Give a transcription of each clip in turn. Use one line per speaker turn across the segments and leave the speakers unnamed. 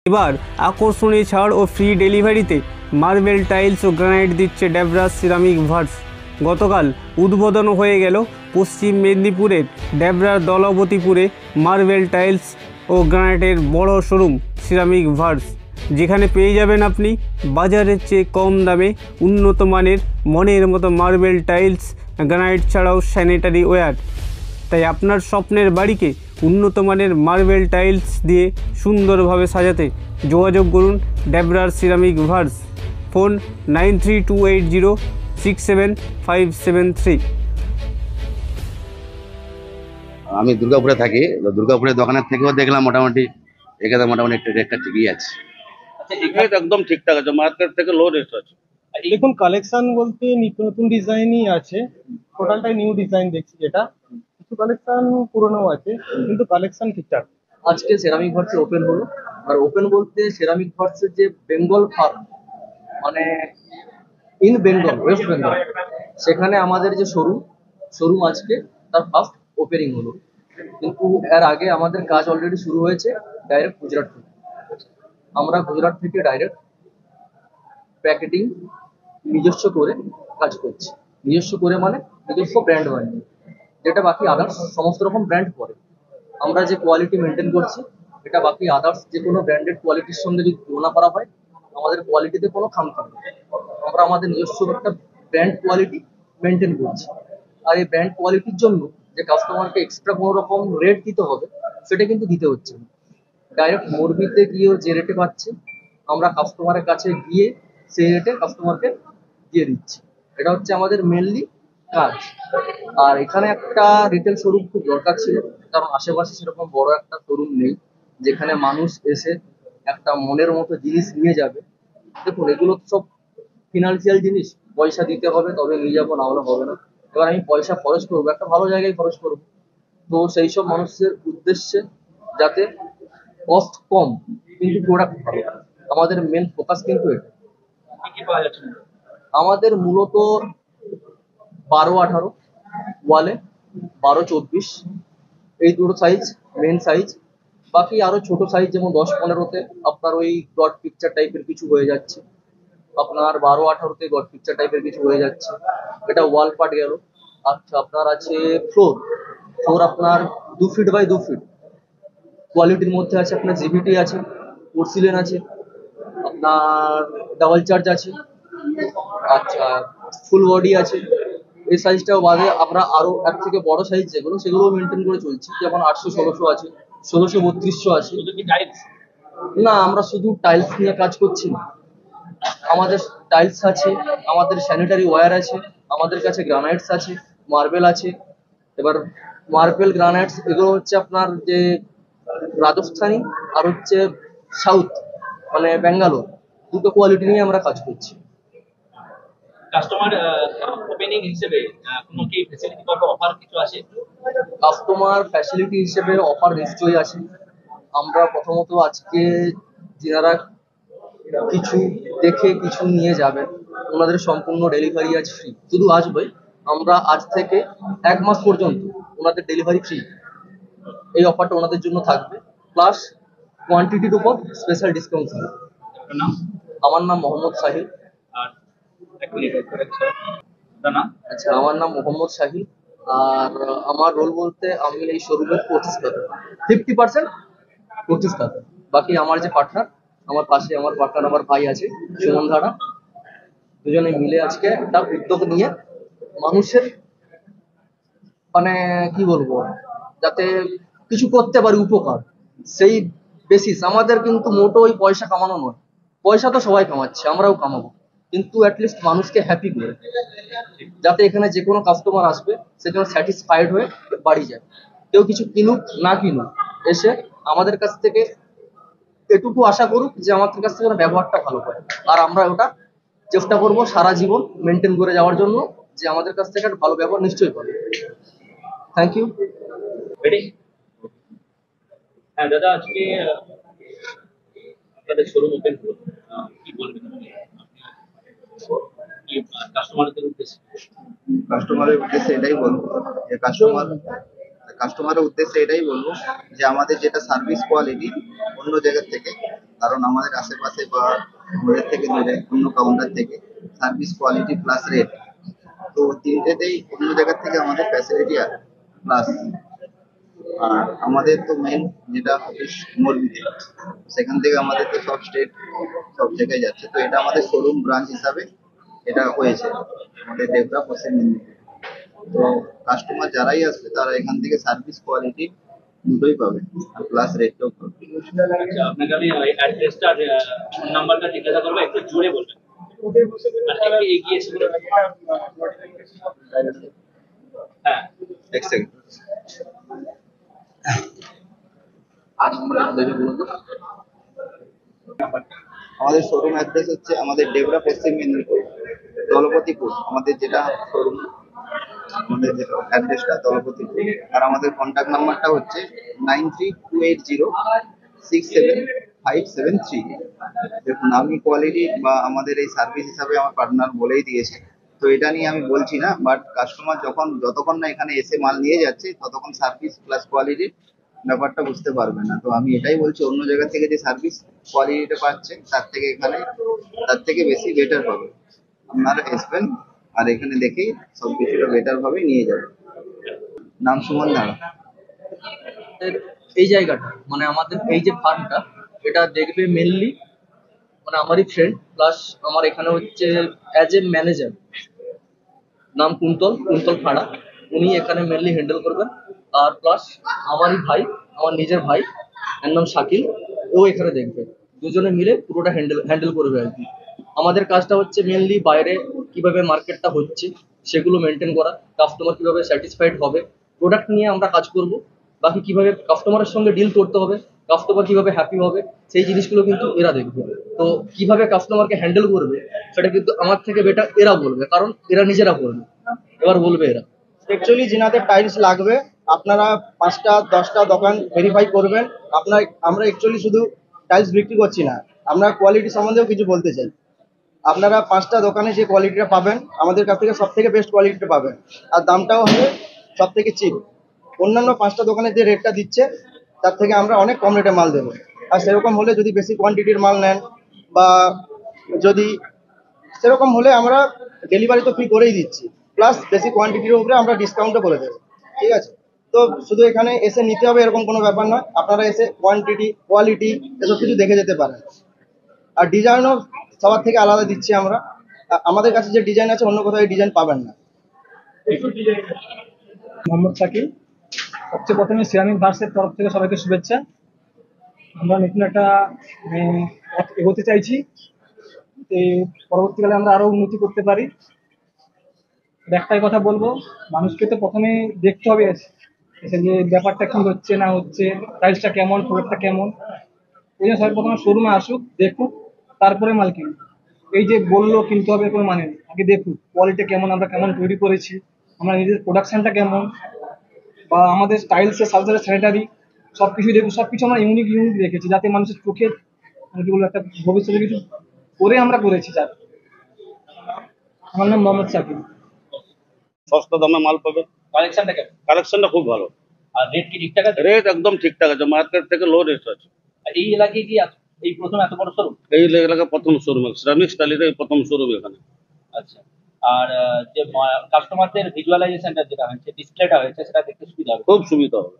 এবার আকর্ষণীয় ছাড় ও ফ্রি ডেলিভারিতে মার্বেল টাইলস ও গ্রানাইট দিচ্ছে ড্যাবরাস সিরামিক ভার্স। গতকাল উদ্বোধন হয়ে গেল পশ্চিম মেদিনীপুরের ড্যাবরার দলবতীপুরে মার্বেল টাইলস ও গ্রানাইটের বড় শোরুম সিরামিক ভার্স, যেখানে পেয়ে যাবেন আপনি বাজারের চেয়ে কম দামে উন্নত মানের মনের মতো মার্বেল টাইলস, গ্রানাইট ছাড়াও স্যানিটারি ওয়্যার। তাই আপনার স্বপ্নের বাড়িকে উন্নত মানের মার্বেল টাইলস দিয়ে সুন্দরভাবে সাজাতে যোগাযোগ করুন ড্যাবরার সিরামিক ভার্স। ফোন 9328067573।
আমি দুর্গাপুরে থাকি, দুর্গাপুরের দোকানের থেকেও দেখলাম মোটামুটি এখানে মোটামুটি রেটটা ঠিকই আছে।
এখানে তো একদম ঠিকঠাক আছে, মার্কেট থেকে লো রেট আছে।
দেখুন, কালেকশন বলতে নিত্য নতুন ডিজাইনই আছে, টোটালটাই নিউ ডিজাইন দেখছি, যেটা কিছু কালেকশন পুরনো আছে কিন্তু কালেকশন ঠিকঠাক।
আজকে সেরামিক ভার্সে ওপেন হলো, আর ওপেন বলতে সেরামিক ভার্সের যে বেঙ্গল ফার্ম মানে ইন বেঙ্গল, ওয়েস্ট বেঙ্গল, সেখানে আমাদের যে শোরুম আজকে তার ফার্স্ট ওপেনিং হলো। কিন্তু এর আগে আমাদের কাজ অলরেডি শুরু হয়েছে ডাইরেক্ট গুজরাট থেকে। আমরা গুজরাট থেকে ডাইরেক্ট প্যাকেটিং নিজস্ব করে কাজ করছি। নিজস্ব করে মানে নিজস্ব ব্র্যান্ড বানিয়ে, যেটা বাকি আদার্স সমস্ত রকম ব্র্যান্ড করে। আমরা যে কোয়ালিটি মেনটেন করছি এটা বাকি আদার্স যে কোনো ব্র্যান্ডেড কোয়ালিটির সঙ্গে যদি তুলনা করা হয়, আমাদের কোয়ালিটিতে কোনো খামতি নেই। আমরা আমাদের নিজস্ব একটা ব্র্যান্ড কোয়ালিটি মেনটেন করছি। আর এই ব্র্যান্ড কোয়ালিটির জন্য যে কাস্টমারকে এক্সট্রা কোনো রকম রেট দিতে হবে, সেটা কিন্তু দিতে হচ্ছে না। ডাইরেক্ট মোরবিতে গিয়েও যে রেটে পাচ্ছে, আমরা কাস্টমারের কাছে গিয়ে সেই রেটে কাস্টমারকে দিয়ে দিচ্ছি। এটা হচ্ছে আমাদের মেনলি কাজ। আর এখানে একটা রিটেল শোরুম খুব দরকার ছিল, কারণ আশেপাশে সেরকম বড় একটা শোরুম নেই যেখানে মানুষ এসে একটা মনের মতো জিনিস নিয়ে যাবে। দেখুন, এগুলো সব ফিনান্সিয়াল জিনিস, পয়সা দিতে হবে তবে নিয়ে যাবো, না হলে হবে না। এবার আমি পয়সা খরচ করবো, একটা ভালো জায়গায় খরচ করবো, তো সেই সব মানুষের উদ্দেশ্যে যাতে কস্ট কম কিন্তু প্রোডাক্ট ভালো, আমাদের মেন ফোকাস কিন্তু এটা। আমাদের মূলত 12-18 ওয়ালে, 12-24 এই দুটো সাইজ মেন সাইজ। বাকি আরো ছোট সাইজ যেমন 10-15-তে আপনার ওই গড পিকচার টাইপের কিছু হয়ে যাচ্ছে, আপনার 12-18-তে গড পিকচার টাইপের কিছু হয়ে যাচ্ছে। এটা ওয়াল পার্ট গেল। আচ্ছা, আপনার আছে ফ্লোর আপনার 2 ফিট বাই 2 ফিট কোয়ালিটির মধ্যে আছে। আপনার জিবিটি আছে, পোর্সিলেন আছে, আপনার ডাবল চার্জ আছে, আচ্ছা ফুল বডি আছে। এই সাইজটাও বাদে আমরা আরো এর থেকে বড় সাইজ যেগুলো, সেগুলো মেনটেন করে চলছি। যেমন 800-1600 আছে, 1600-3200 আছে। না, আমরা শুধু টাইলস নিয়ে কাজ করছি না, আমাদের টাইলস আছে, আমাদের স্যানিটারি ওয়্যার আছে, আমাদের কাছে গ্রানাইটস আছে, মার্বেল আছে। এবার মার্বেল গ্রানাইটস এগুলো হচ্ছে আপনার যে রাজস্থানী আর হচ্ছে সাউথ মানে ব্যাঙ্গালোর, দুটো কোয়ালিটি নিয়ে আমরা কাজ করছি।
কাস্টমার ওপেনিং হিসেবে কোনো কি ফ্যাসিলিটি বা অফার কিছু আছে?
কাস্টমার ফ্যাসিলিটি হিসেবে অফার নিশ্চয়ই আছে। আমরা প্রথমত আজকে যারা কিছু দেখে কিছু নিয়ে যাবেন, ওনাদের সম্পূর্ণ ডেলিভারি আজ ফ্রি। শুধু আসবে, আমরা আজ থেকে 1 মাস পর্যন্ত ওনাদের ডেলিভারি ফ্রি। এই অফারটা ওনাদের জন্য থাকবে, প্লাস কোয়ান্টিটির উপর স্পেশাল ডিসকাউন্ট থাকবে। আমার নাম মোহাম্মদ সাহিল। আচ্ছা, আমার নাম মোহাম্মদ সাহিল। আর আমার রোল বলতে আমি এই শোরুমের প্রতিষ্ঠাতা, 50% প্রতিষ্ঠাতা। বাকি আমার যে পার্টনার, আমার পাশে আমার পার্টনার আমার ভাই আছে সুমন ধারা, দুজনে মিলে আজকে একটা উদ্যোগ নিয়ে মানুষের মানে কি বলবো, যাতে কিছু করতে পারি উপকার, সেই বেসিস। আমাদের কিন্তু মোটো ওই পয়সা কামানো নয়, পয়সা তো সবাই কামাচ্ছে, আমরাও কামাবো, কিন্তু অ্যাটলিস্ট মানুষকে হ্যাপি করে, যাতে এখানে যে কোনো কাস্টমার আসবে সে যেন স্যাটিসফাইড হয়ে বাড়ি যায়। কেউ কিছু কিনুক না কিনুক, এসে আমাদের কাছ থেকে এটুকু আশা করুক যে আমাদের কাছ থেকে ব্যবহারটা ভালো পায়। আর আমরা ওটা চেষ্টা করবো সারা জীবন মেনটেন করে যাওয়ার জন্য, যে আমাদের কাছ থেকে একটা ভালো ব্যবহার নিশ্চয়ই পাবে। Thank you.
হ্যাঁ দাদা, আজকে আপনাদের শোরুম ওপেন হলো, কি বলবেন কাস্টমারদের উদ্দেশ্যে?
কাস্টমারের উদ্দেশ্যে এটাই বলবো যে কাস্টমারের উদ্দেশ্যে এটাই বলবো যে আমাদের যেটা সার্ভিস কোয়ালিটি অন্য জায়গার থেকে কারণ আমাদের আশেপাশে বা আমাদের থেকে দূরে অন্য কাউন্টার থেকে সার্ভিস কোয়ালিটি প্লাস রেট, তো তিনটেতেই অন্য জায়গার থেকে আমাদের ফ্যাসিলিটি প্লাস। আর আমাদের তো মেন যেটা অফিস মোরবিতে, সেখান থেকে আমাদের তো সব স্টেট সব জায়গায় যাচ্ছে, তো এটা আমাদের শোরুম ব্রাঞ্চ হিসাবে এটা হয়েছে আমাদের ডেবরা পশ্চিম মেদিনীপুর। তো কাস্টমার যারাই আসবে তারা এখান থেকে সার্ভিস কোয়ালিটি দুটোই পাবে আর প্লাস রেটটাও পাবে।
আচ্ছা, আপনাকে আমি অ্যাড্রেসটা ফোন নাম্বারটা জিজ্ঞাসা করবো, একটু জোরে বলবেন আর একটু এগিয়ে এসে বলবেন। হ্যাঁ,
এক সেকেন্ড। আমাদের শোরুম অ্যাড্রেস হচ্ছে আমাদের ডেবরা পশ্চিম মেদিনীপুর দলপতিপুর, আমাদের যেটা শোরুম আমাদের যে অ্যাড্রেসটা দলপতিপুর। আর আমাদের কন্ট্যাক্ট নাম্বারটা হচ্ছে 9328067573। দেখুন, আমি কোয়ালিটি বা আমাদের এই সার্ভিস হিসাবে আমার পার্টনার বলেই দিয়েছে, তো এটা নিয়ে আমি বলছি না। বাট কাস্টমার যতক্ষণ না এখানে এসে মাল নিয়ে যাচ্ছে ততক্ষণ সার্ভিস প্লাস কোয়ালিটির ব্যাপারটা বুঝতে পারবে না। তো আমি এটাই বলছি, অন্য জায়গা থেকে যে সার্ভিস কোয়ালিটিটা পাচ্ছে তার থেকে বেশি বেটার পাবে। আপনারা আসবেন আর এখানে দেখেই সব কিছুটা বেটার ভাবে নিয়ে যাবেন। নাম সুমন ধারা।
আমাদের এই জায়গাটা মানে আমাদের এই যে ফার্মটা, এটা দেখবে মেনলি মানে আমারই ফ্রেন্ড প্লাস আমার এখানে হচ্ছে অ্যাজ এ ম্যানেজার, নাম কুন্তল খাড়া, উনি এখানে মেনলি হ্যান্ডেল করবেন। আর প্লাস আমারই ভাই, আমার নিজের ভাই, এর নাম শাকিল, ও এখানে দেখবে। দুজনে মিলে পুরোটা হ্যান্ডেল করবে আর কি। আমাদের কাজটা হচ্ছে মেনলি বাইরে কিভাবে মার্কেটটা হচ্ছে সেগুলো মেনটেন করা, কাস্টমার কিভাবে স্যাটিসফাইড হবে প্রোডাক্ট নিয়ে আমরা কাজ করব। বাকি কিভাবে কাস্টমারের সঙ্গে ডিল করতে হবে, কাস্টমার কিভাবে হ্যাপি হবে, সেই জিনিসগুলো কিন্তু এরা দেখবে। তো কিভাবে কাস্টমারকে হ্যান্ডেল করবে সেটা কিন্তু আমার থেকে বেটার এরা বলবে, কারণ এরা নিজেরা করবে। এবার বলবে এরা।
অ্যাকচুয়ালি যেনাদের টাইলস লাগবে আপনারা 5টা 10টা দোকান ভেরিফাই করবেন। আমরা অ্যাকচুয়ালি শুধু টাইলস বিক্রি করছি না, আমরা কোয়ালিটি সম্বন্ধেও কিছু বলতে চাই। আপনারা 5টা দোকানে যে কোয়ালিটিটা পাবেন আমাদের কাছ থেকে সব থেকে বেস্ট কোয়ালিটিটা পাবেন, আর দামটাও হবে সব থেকে চিপ। অন্যান্য 5টা দোকানে যে রেটটা দিচ্ছে তার থেকে আমরা অনেক কম রেটে মাল দেবো। আর সেরকম হলে যদি বেশি কোয়ান্টিটির মাল নেন বা যদি সেরকম হলে আমরা ডেলিভারি তো ফ্রি করেই দিচ্ছি, প্লাস বেশি কোয়ান্টিটির উপরে আমরা ডিসকাউন্টও করে দেবো। ঠিক আছে, তো শুধু এখানে এসে নিতে হবে এরকম কোনো ব্যাপার নয়, আপনারা এসে কোয়ান্টিটি কোয়ালিটি এসব কিছু দেখে যেতে পারেন। আর ডিজাইনও সবার থেকে আলাদা দিচ্ছি আমরা। আমাদের কাছে যে ডিজাইন আছে অন্য কোথাও ডিজাইন পাবেন না।
মোহাম্মদ শাকিল। সবচেয়ে প্রথমে সিরামিক ভার্সের তরফ থেকে সবাইকে শুভেচ্ছা। আমরা নতুন একটা পথ এগোতে চাইছি, পরবর্তীকালে আমরা আরো উন্নতি করতে পারি। একটাই কথা বলবো, মানুষকে তো প্রথমে দেখতে হবে এসে যে ব্যাপারটা কি হচ্ছে না হচ্ছে, টাইলসটা কেমন, প্রোডাক্টটা কেমন। এই জন্য সবাই প্রথমে শোরুমে আসুক, দেখুক, তারপরে মাল কিনুক। এই যে বললো কিনতে হবে কোনো মানে নেই, আগে দেখুক কোয়ালিটি কেমন, আমরা কেমন তৈরি করেছি, আমরা নিজেদের প্রোডাকশনটা কেমন, বা আমাদের টাইলসের সাথে সাথে স্যানিটারি সবকিছু দেখুন। সবকিছু আমরা ইউনিক রেখেছি যাতে মানুষের চোখে মানে কি বলবো একটা ভবিষ্যতে কিছু করে আমরা করেছি। স্যার, আমার নাম মোহাম্মদ শাকিল।
সস্তা দামে মাল পাবে,
কালেকশনটা কেমন?
কালেকশনটা খুব ভালো,
আর রেট কি ঠিকঠাক আছে?
রেট একদম ঠিকঠাক আছে, মার্কেট থেকে লো রেট আছে।
আর এই এলাকায় কি এই প্রথম এত বড় শোরুম?
এই এলাকায় প্রথম শোরুম, সিরামিক স্টাইলের এই প্রথম শোরুম এখানে।
আচ্ছা, আর যে কাস্টমারদের ভিজুয়ালাইজেশনটা যেটা হয়েছে, ডিসপ্লেটা হয়েছে, সেটা দেখতে সুবিধা হবে?
খুব সুবিধা হবে।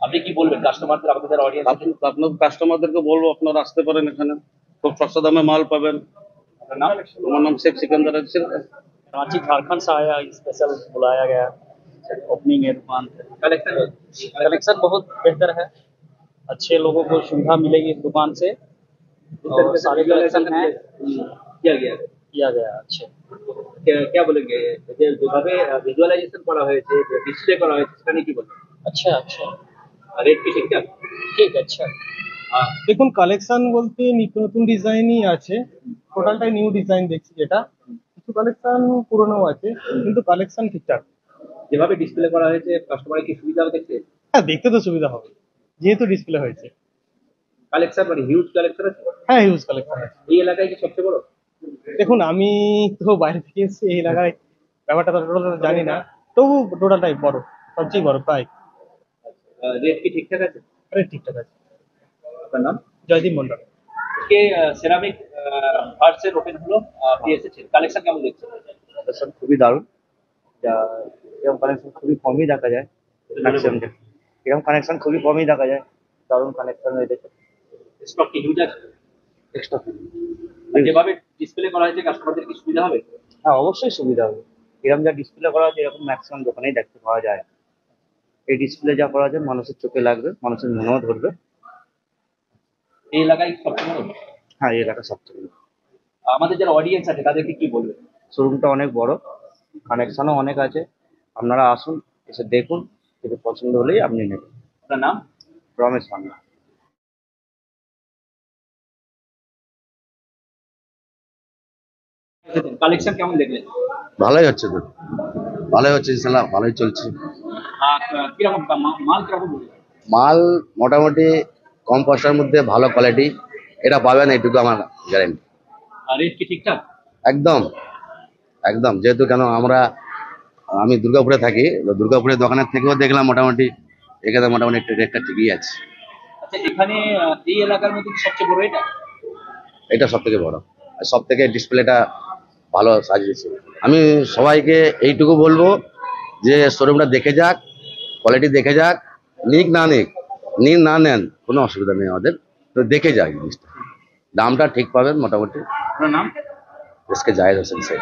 আপনি কি বলবেন কাস্টমারদের, আপনাদের অডিয়েন্স?
আপনার কাস্টমারদেরকে বলবো আপনারা আসতে পারেন, এখানে খুব সস্তা দামে মাল পাবেন।
नाम?
আমার নাম শেখ सिकंदर है।
रांची झारखंड से आया, स्पेशल बुलाया गया ओपनिंग है दुकान। कलेक्शन बहुत बेहतर है, अच्छे लोगों को सुविधा मिलेगी इस दुकान से, और सारे कलेक्शन है
किया गया
अच्छे।
क्या बोलेंगे যেভাবে ভিজুয়ালাইজেশন করা হয়েছে, ডিসপ্লে করা হয়েছে, সেটা নিয়ে কি বলবেন?
अच्छा अच्छा,
রেট কি ঠিকঠাক?
ठीक अच्छा।
দেখুন, কালেকশন বলতে নিত্য নতুন ডিজাইনই আছে, টোটালটাই নিউ ডিজাইন দেখছি। যেটা কিছু কালেকশন পুরনো আছে কিন্তু কালেকশন ঠিকঠাক।
যেভাবে ডিসপ্লে করা হয়েছে কাস্টমারের কি সুবিধা হবে দেখতে?
হ্যাঁ, দেখতে তো সুবিধা হবে যেহেতু ডিসপ্লে হয়েছে।
কালেকশন মানে হিউজ কালেকশন আছে।
হ্যাঁ, হিউজ কালেকশন আছে।
এই এলাকায় কি সবচেয়ে বড়?
দেখুন, আমি তো বাইরে থেকে এসেছি, এই এলাকায় ব্যাপারটা তো টোটাল জানি না, তবু টোটালটাই বড়, সবচেয়ে বড় প্রায়।
রেট কি ঠিকঠাক আছে?
আরে ঠিকঠাক আছে।
আপনার নাম?
জয়দীপ মন্ডল।
আজকে সেরামিক ভার্সের ওপেন হলো, আপনি এসেছেন, কালেকশন কেমন দেখছেন?
কালেকশন খুবই দারুণ, যা এরকম কানেকশন খুবই কমই দেখা যায়। এরকম কানেকশন খুবই কমই দেখা যায়, দারুণ কানেকশন হয়ে গেছে।
স্টক কি হিউজ আছে?
এক্সট্রা
যেভাবে ডিসপ্লে করা হয়েছে কাস্টমারদের কি সুবিধা হবে?
হ্যাঁ, অবশ্যই সুবিধা হবে। এরকম যা ডিসপ্লে করা আছে এরকম ম্যাক্সিমাম দোকানেই দেখতে পাওয়া যায়। এই ডিসপ্লে যা করা যায় মানুষের চোখে লাগবে, মানুষের মনেও ধরবে।
এই এলাকায় সবচেয়ে বড়?
হ্যাঁ, এই এলাকা সবচেয়ে বড়।
আমাদের যারা অডিয়েন্স আছে তাদেরকে কি বলবে?
শোরুমটা অনেক বড়, কানেকশনও অনেক আছে। আপনারা আসুন, এসে দেখুন, যদি পছন্দ হলেই আপনি নেবেন।
আপনার নাম?
রমেশ পান্ডা।
কালেকশন কেমন দেখলেন?
ভালোই হচ্ছে তো, ভালোই হচ্ছে ইনশাল্লাহ, ভালোই চলছে।
আর কিরকম মাল কিরকম বলবে?
মাল মোটামুটি কম পয়সার মধ্যে ভালো কোয়ালিটি, এটা পাবেন, এইটুকু আমার গ্যারেন্টি।
আর রেট কি ঠিকঠাক?
একদম একদম, যেহেতু কেন আমি দুর্গাপুরে থাকি, তো দুর্গাপুরের দোকানের থেকেও দেখলাম মোটামুটি এখানে মোটামুটি একটা রেটটা ঠিকই আছে।
আচ্ছা, এখানে এই এলাকার মধ্যে কি সবচেয়ে বড় এটা?
এটা সব থেকে বড়, আর সব থেকে ডিসপ্লেটা ভালো সাজিয়েছে। আমি সবাইকে এইটুকু বলবো যে শোরুমটা দেখে যাক, কোয়ালিটি দেখে যাক, নিক না নেন কোনো অসুবিধা নেই আমাদের, তো দেখে যাক জিনিসটা, দামটা ঠিক পাবেন মোটামুটি।
আপনার নাম?
SK Zahed Hossain sir.